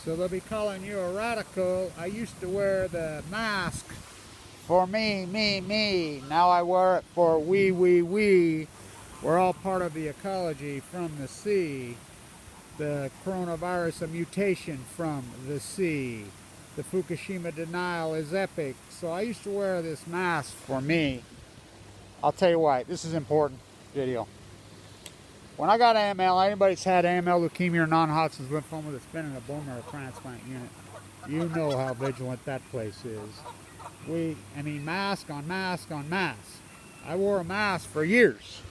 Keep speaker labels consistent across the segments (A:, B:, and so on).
A: So they'll be calling you a radical. I used to wear the mask for me, me, me. Now I wear it for we, we, we. We're all part of the ecology from the sea. The coronavirus, a mutation from the sea. The Fukushima denial is epic. So I used to wear this mask for me. I'll tell you why. This is important video. When I got AML, anybody that's had AML, leukemia, or non-Hodgkin's lymphoma that's been in a bone marrow transplant unit, you know how vigilant that place is. Mask on mask on mask. I wore a mask for years,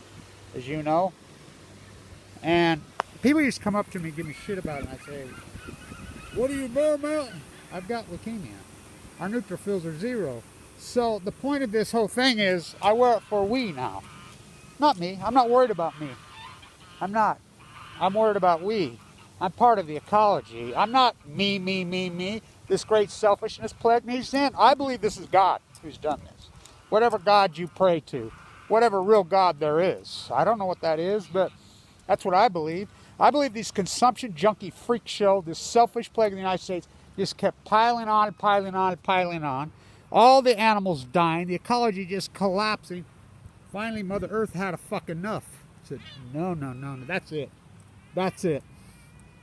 A: as you know. And people used to come up to me and give me shit about it, and I'd say, what are you, Bear Mountain? I've got leukemia. Our neutrophils are 0. So the point of this whole thing is, I wear it for we now. Not me. I'm not worried about me. I'm not. I'm worried about we. I'm part of the ecology. I'm not me, me, me, me. This great selfishness plague needs to end. I believe this is God who's done this. Whatever God you pray to, whatever real God there is. I don't know what that is, but that's what I believe. I believe this consumption junkie freak show, this selfish plague in the United States, just kept piling on and piling on and piling on. All the animals dying, the ecology just collapsing. Finally, Mother Earth had a fuck enough. Said, no, no, no, no, that's it. That's it.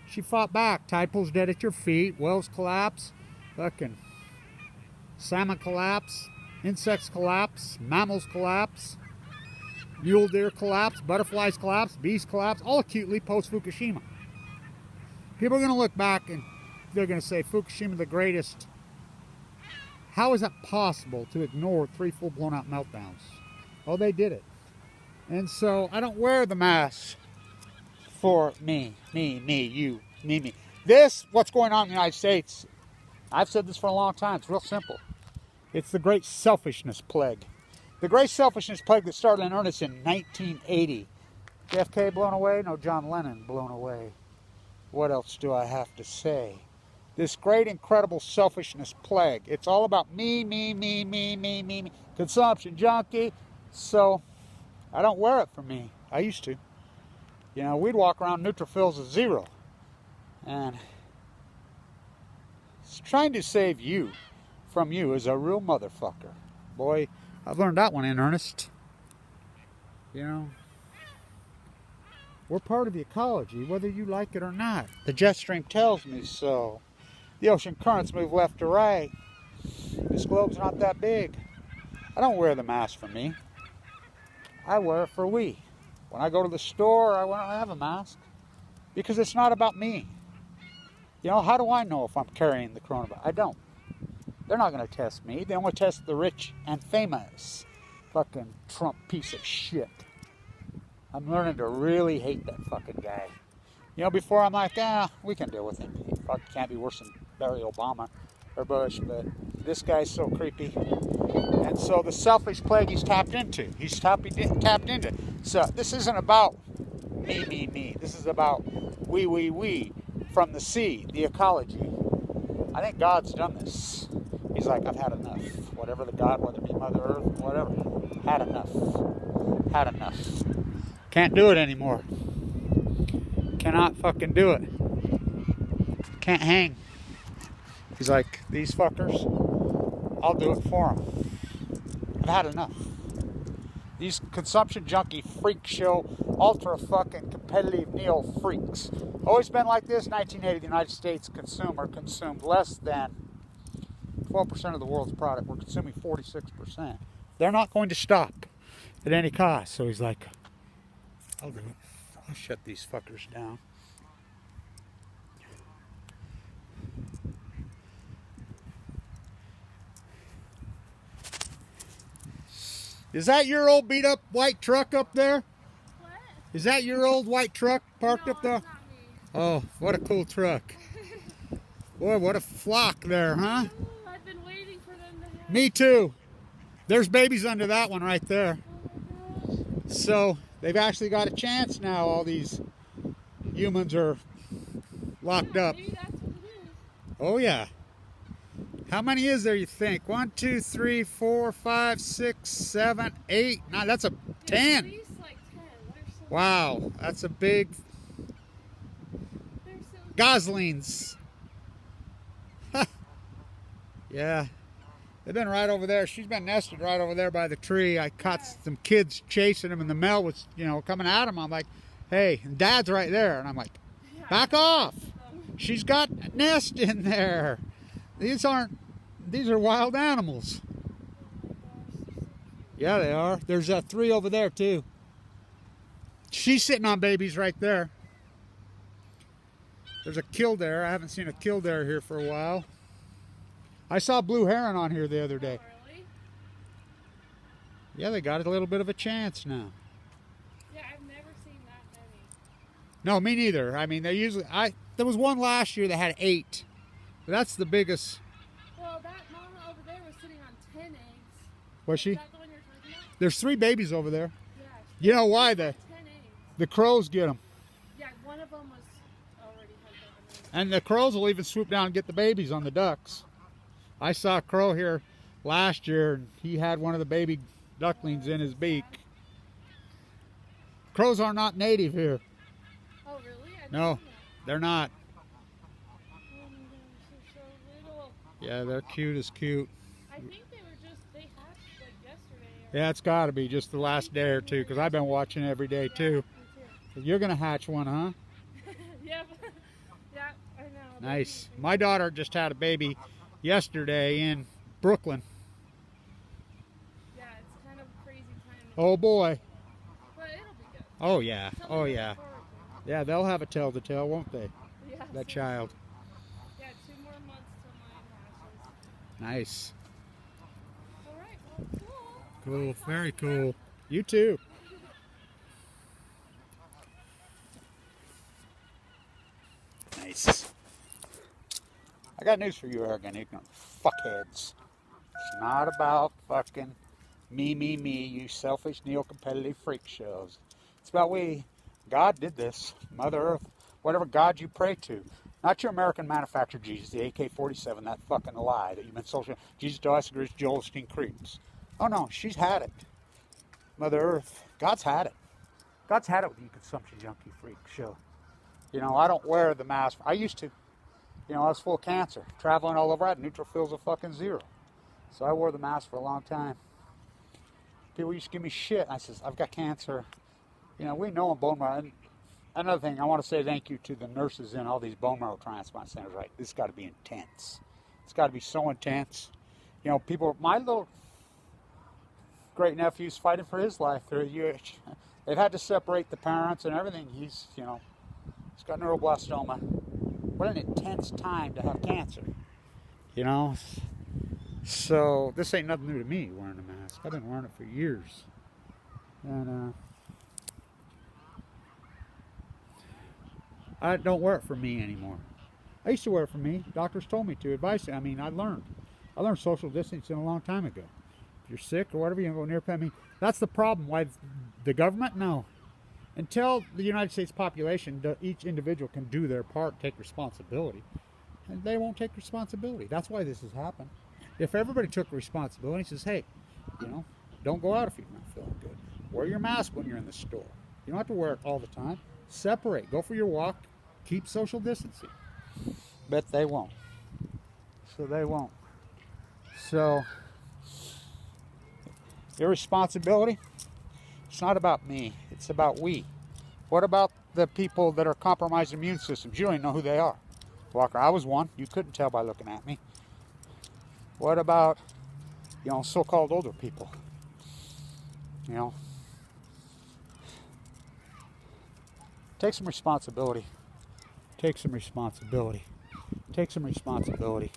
A: She fought back. Tide pool's dead at your feet. Whales collapse. Fucking salmon collapse. Insects collapse. Mammals collapse. Mule deer collapse. Butterflies collapse. Bees collapse. All acutely post-Fukushima. People are going to look back and they're going to say, Fukushima the greatest. How is that possible to ignore 3 full blown out meltdowns? Oh, they did it. And so I don't wear the mask for me, me, me, you, me, me. This, what's going on in the United States, I've said this for a long time. It's real simple. It's the great selfishness plague. The great selfishness plague that started in earnest in 1980. JFK blown away? No, John Lennon blown away. What else do I have to say? This great, incredible selfishness plague. It's all about me, me, me, me, me, me, me. Consumption junkie. So I don't wear it for me. I used to. You know, we'd walk around neutrophils of 0. And it's trying to save you from you is a real motherfucker. Boy, I've learned that one in earnest. You know, we're part of the ecology, whether you like it or not. The jet stream tells me so. The ocean currents move left to right. This globe's not that big. I don't wear the mask for me. I wear it for we. When I go to the store, I have a mask because it's not about me. You know, how do I know if I'm carrying the coronavirus? I don't. They're not going to test me. They only test the rich and famous. Fucking Trump piece of shit. I'm learning to really hate that fucking guy. You know, before I'm like, we can deal with him. He fucking can't be worse than Barry Obama or Bush, but this guy's so creepy. And so the selfish plague he's tapped into. He's tapped into. So this isn't about me, me, me. This is about we from the sea, the ecology. I think God's done this. He's like, I've had enough. Whatever the God, whether it be Mother Earth, whatever. Had enough. Had enough. Can't do it anymore. Cannot fucking do it. Can't hang. He's like, these fuckers, I'll do it for them. I've had enough. These consumption junkie freak show, ultra fucking competitive neo freaks. Always been like this. 1980, the United States consumer consumed less than 12% of the world's product. We're consuming 46%. They're not going to stop at any cost. So he's like, I'll do it. I'll shut these fuckers down. Is that your old beat up white truck up there?
B: What?
A: Is that your old white truck parked up there?
B: It's not me.
A: Oh, what a cool truck. Boy, what a flock there, huh?
B: Ooh, I've been waiting for them to have.
A: Me too. There's babies under that one right there.
B: Oh my gosh.
A: So they've actually got a chance now. All these humans are locked up.
B: Maybe that's what it is.
A: Oh yeah. How many is there, you think? 1, 2, 3, 4, 5, 6, 7, 8, 9. That's a 10.
B: At least like 10. They're so
A: Wow, that's a big
B: They're so
A: goslings. Yeah. They've been right over there. She's been nested right over there by the tree. I caught some kids chasing them, and the male was, coming at them. I'm like, hey, and Dad's right there. And I'm like, back off. She's got a nest in there. These are wild animals. Yeah, they are. There's 3 over there, too. She's sitting on babies right there. There's a killdeer. I haven't seen a killdeer here for a while. I saw blue heron on here the other day.
B: Oh, really?
A: Yeah, they got a little bit of a chance now.
B: Yeah, I've never seen that many.
A: No, me neither. I mean, they usually... There was one last year that had 8. That's the biggest.
B: Well, that mama over there was sitting on 10 eggs.
A: Was she?
B: Is that the one you're talking about?
A: There's 3 babies over there.
B: Yeah.
A: You know why?
B: 10 eggs.
A: The crows get them.
B: Yeah, one of them was already had that.
A: And the crows will even swoop down and get the babies on the ducks. I saw a crow here last year, and he had one of the baby ducklings in his beak. Crows are not native here.
B: Oh, really? I didn't
A: No,
B: know that.
A: they're not.
B: Oh my gosh, they're so little.
A: Yeah, they're cute as cute.
B: I think they hatched like yesterday.
A: Yeah, it's got to be just the last day or two, because I've been watching every day too.
B: Me too.
A: You're going to hatch one, huh?
B: Yeah, yeah, I know.
A: Nice. My daughter just had a baby yesterday in Brooklyn.
B: Yeah, it's kind of a crazy time.
A: Oh boy.
B: But it'll be good.
A: Oh yeah.
B: Something
A: Oh
B: to look
A: yeah.
B: forward to.
A: Yeah, they'll have a tale to tell, won't they?
B: Yeah,
A: That
B: so-
A: child.
B: Yeah, 2 more months till mine hatches.
A: Nice.
B: All right, well, cool.
A: Cool. Very cool. You too. Nice. I got news for you, arrogant, ignorant fuckheads. It's not about fucking me, you selfish, neo-competitive freak shows. It's about God did this. Mother Earth, whatever God you pray to. Not your American manufactured Jesus, the AK-47, that fucking lie that you've been social. Jesus dies against Joel Osteen creeps. Oh no, she's had it. Mother Earth, God's had it. God's had it with you consumption junkie freak show. I don't wear the mask. I used to. I was full of cancer, traveling all over. I had neutrophils of fucking 0. So I wore the mask for a long time. People used to give me shit. I says, I've got cancer. We know in bone marrow. And another thing, I want to say thank you to the nurses in all these bone marrow transplant centers. Right, this got to be intense. It's got to be so intense. People. My little great nephew's fighting for his life. They've had to separate the parents and everything. He's got neuroblastoma. What an intense time to have cancer. So this ain't nothing new to me, wearing a mask. I've been wearing it for years. And I don't wear it for me anymore. I used to wear it for me. Doctors told me to. Advice. I learned. I learned social distancing a long time ago. If you're sick or whatever, you don't go near people. That's the problem. Why the government? No. Until the United States population, each individual can do their part, take responsibility. And they won't take responsibility. That's why this has happened. If everybody took responsibility and says, hey, don't go out if you're not feeling good. Wear your mask when you're in the store. You don't have to wear it all the time. Separate. Go for your walk. Keep social distancing. But they won't. So they won't. So, irresponsibility, it's not about me. It's about we. What about the people that are compromised immune systems? You don't even know who they are. Walker, I was one. You couldn't tell by looking at me. What about, so-called older people? Take some responsibility. Take some responsibility. Take some responsibility.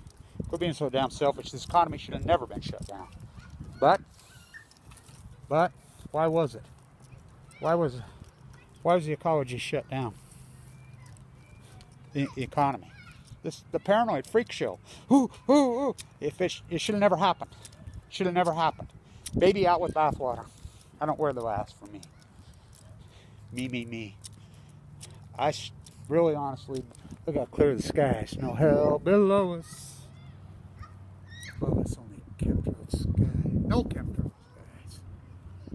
A: Quit being so damn selfish. This economy should have never been shut down. But, why was it? Why was the ecology shut down? The economy. The paranoid freak show. Ooh. It should have never happened. Should have never happened. Baby out with bathwater. I don't wear the mask for me. Me. Really, honestly, look how clear the sky is. No hell below us. Above us, only chemtrail sky. No chemtrail skies.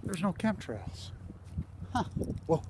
A: There's no chemtrails. Huh. Whoa.